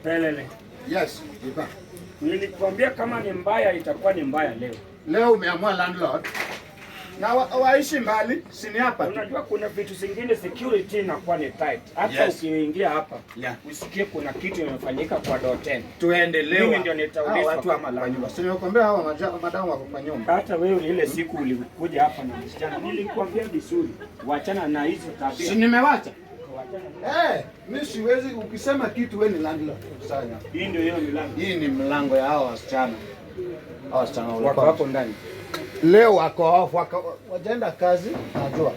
Pelele. Yes, Iba. Nilikwambia kama ni mbaya itakuwa ni mbaya leo. Leo umeamua landlord. Na waishi mbali, sini hapa. Unajua kuna vitu zingine security inakuwa ni tight. Hata ukiingia hapa, usikie kuna kitu imefanyika kwa doten. Tuendelee. Mimi ndio nitaulizwa watu kama la nyumba. Sio nikwambia hao madamu wako kwa nyumba. Hata wewe ile siku ulikuja hapa na msichana, nilikwambia vizuri, waachana na hizo tabia. Si nimewacha. Mimi siwezi ukisema kitu wewe ni landlord. Sasa. Hii ndio hiyo milango. Hii ni mlango ya hao wasichana. Hao wasichana wako hapo ndani. Leo wako off, wajaenda kazi, najua.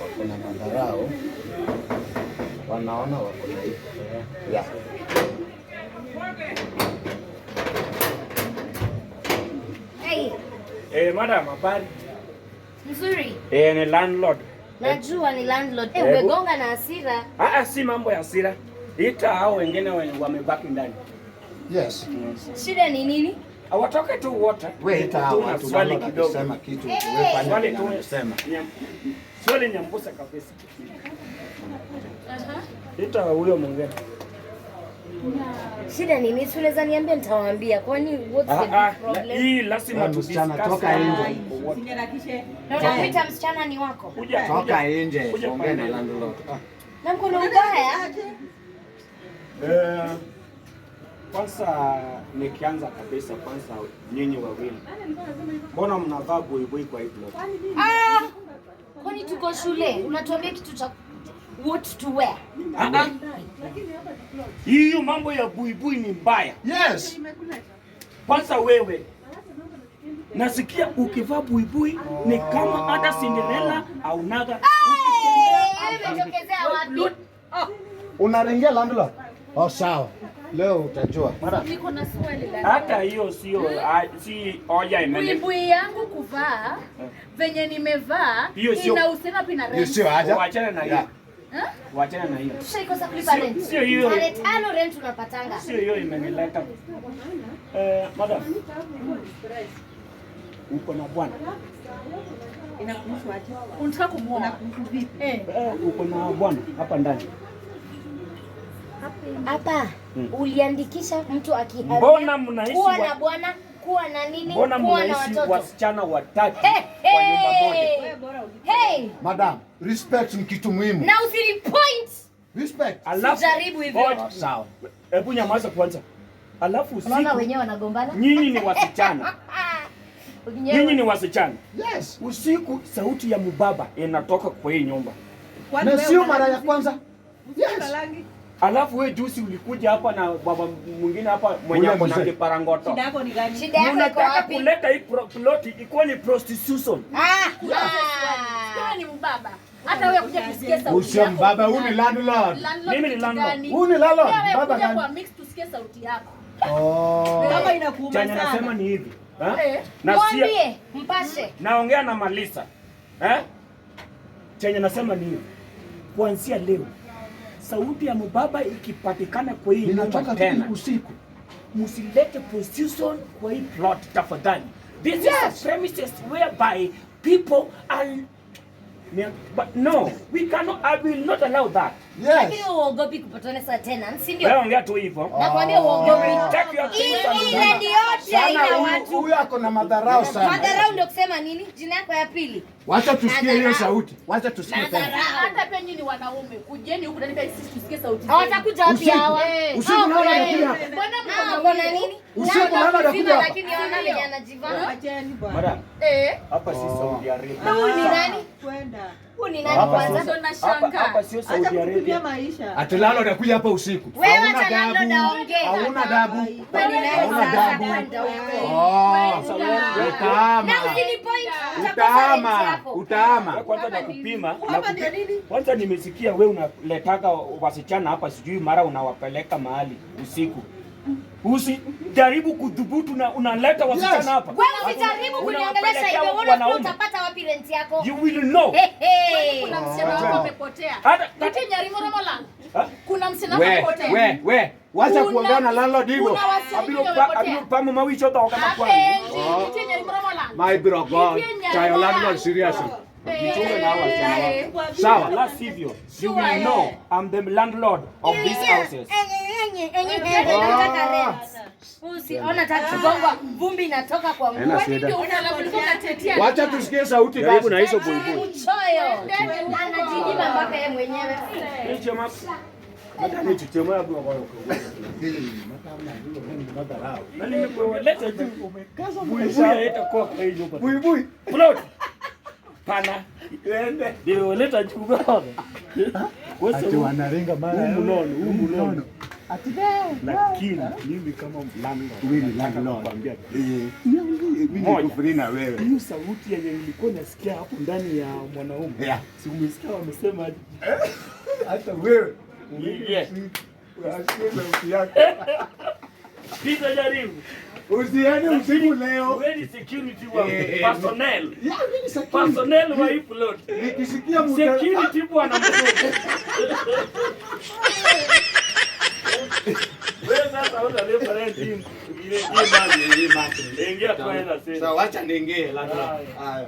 Wako na madharau. Wanaona wako na hiyo. Hey. Madam, habari? Nzuri. Ni landlord. Najua ni landlord. Umegonga na hasira. Si mambo ya hasira. Ita hao wengine wamebaki ndani. Yes. Shida ni nini? Awatoke tu wote. Wewe ita hao swali kidogo. Sema kitu wewe fanya swali tu sema. Swali nyambusa kabisa. Ita huyo mwingine. Shida ni nini? Unaweza niambia nitawaambia. Kwani what's the problem? Hii lazima msichana toka nje. Unapita msichana ni wako. Toka nje. Ongea na landlord. Na mkono ubaya? Kwanza nikianza kabisa nyinyi wawili. Mbona mnavaa buibui kwa hii plot? Kwani tuko shule? Unatuambia kitu cha what to wear. Hiyo mambo ya buibui ni mbaya. Yes. Kwanza wewe nasikia ukivaa buibui ni kama hata Cinderella au naga. Umetokezea wapi? Unaringia landlord? Sawa. Leo utajua. Niko na swali la. Hata hiyo si hoja imeni. Buibui yangu kuvaa venye nimevaa inahusiana pia na rent. Sio haja. Waachana na hiyo. Waachana na hiyo. Tushaikosa kulipa rent. Sio hiyo. Tarehe 5 rent unapatanga. Sio hiyo imenileta. Madam. Uko na bwana. Inakuhusu aje? Unataka kumuoa vipi? Uko na bwana hapa ndani. Hapa uliandikisha mtu akihamia. Mbona mnaishi kuwa na bwana, kuwa na nini, kuwa na watoto? Wasichana watatu kwa nyumba moja. Madam, respect ni kitu muhimu. Na usiripoint. Respect. Jaribu hivyo. Sawa. Hebu nyamaza kwanza. Alafu usiku. Unaona wenyewe wanagombana? Nyinyi ni wasichana. Nyinyi ni wasichana. Yes. Usiku sauti ya mbaba inatoka kwa hii nyumba. Na sio mara ya kwanza. Yes. Alafu wewe juzi ulikuja hapa na baba mwingine hapa mwenye kuna kiparangoto. Shida yako ni gani? Shida yako iko wapi? Kuleta hii plot ikuwa ni prostitution. Wewe ni mbaba. Hata wewe kuja kusikia sauti yako. Usio mbaba, huyu ni landlord. Mimi ni landlord. Huyu ni landlord. Baba gani? Kwa mix tusikie sauti yako. Kama inakuuma sana. Chanya nasema ni hivi. Mwambie, mpashe. Naongea na Malisa. Chenye nasema ni hivi. Kuanzia leo sauti ya mbaba ikipatikana kwa hii nyumba tena usiku, msilete prostitution kwa hii plot tafadhali. This is a premises whereby people are but no, we cannot, I will not allow that. Lakini uogopi kupatana saa tena, si ndio? Wewe ongea tu hivyo. Nakwambia uogopi. Ile ndio yote haina watu. Huyu ako na madharau sana. Madharau ndio kusema nini? Jina yako ya pili. Wacha tusikie hiyo sauti. Wacha tusikie tena. Hata pia nyinyi ni wanaume. Kujeni huku ndani sisi tusikie sauti. Hawatakuja wapi hawa? Usiku nao wanakuja hapa. Mbona nini? Usiku nao wanakuja hapa. Lakini wana wenye anajivana. Acheni bwana. Madam. Hapa si Saudi Arabia. Huyu ni nani? Kwenda. Huyu ni nani kwanza? Ndo nashanga. Hapa sio Saudi Arabia. Maisha. Atalalo anakuja hapa usiku. Wewe atalalo naongea. Hauna dabu. Hauna dabu. Utahama. Na usinipoint. Utahama. Kwanza nakupima. Kwanza nimesikia wewe unaletaka wasichana hapa sijui mara unawapeleka mahali usiku. Usijaribu kudhubutu na unaleta wasichana hapa. Wewe usijaribu kuniongelesha hivyo. Wewe utapata wapi rent yako? You will know. Kuna msichana wako amepotea. Kati nyarimo romola. Kuna msichana wako amepotea. We. Wacha kuongea na landlord hivyo. Abilo pamu mawicho to kama kwa. Kati nyarimo romola. My bro God. Chayo landlord seriously. Nichunge na hawa wasichana. Sawa, la sivyo. You will know I'm the landlord of these houses. Usiona takigonga vumbi inatoka kwa nguo. Wacha tusikie sauti karibu na hizo buibui. Uchoyo. Anajinyima mpaka yeye mwenyewe. Hata nichechemea hapo kwa na nimekueleza tu umekaza buibui haitakuwa kwa hiyo hapa. Buibui. Plot. Pana. Twende. Ndio leta chukua. Ati wanarenga mara umunono. Lakini mimi kama landlord nakwambia mimi kufuri na wewe. Hiyo sauti yenye nilikuwa nasikia hapo ndani ya mwanaume. Si umesikia wamesema hata wewe. Yes. Pita jaribu. Usiende usiku leo. Wewe ni security wa personnel. Personnel wa hii plot. Nikisikia security bwana mdogo. Wewe sasa unaleta rent hii mali. Ingia kwa hela sasa. Sawa, acha niingie labda. Haya.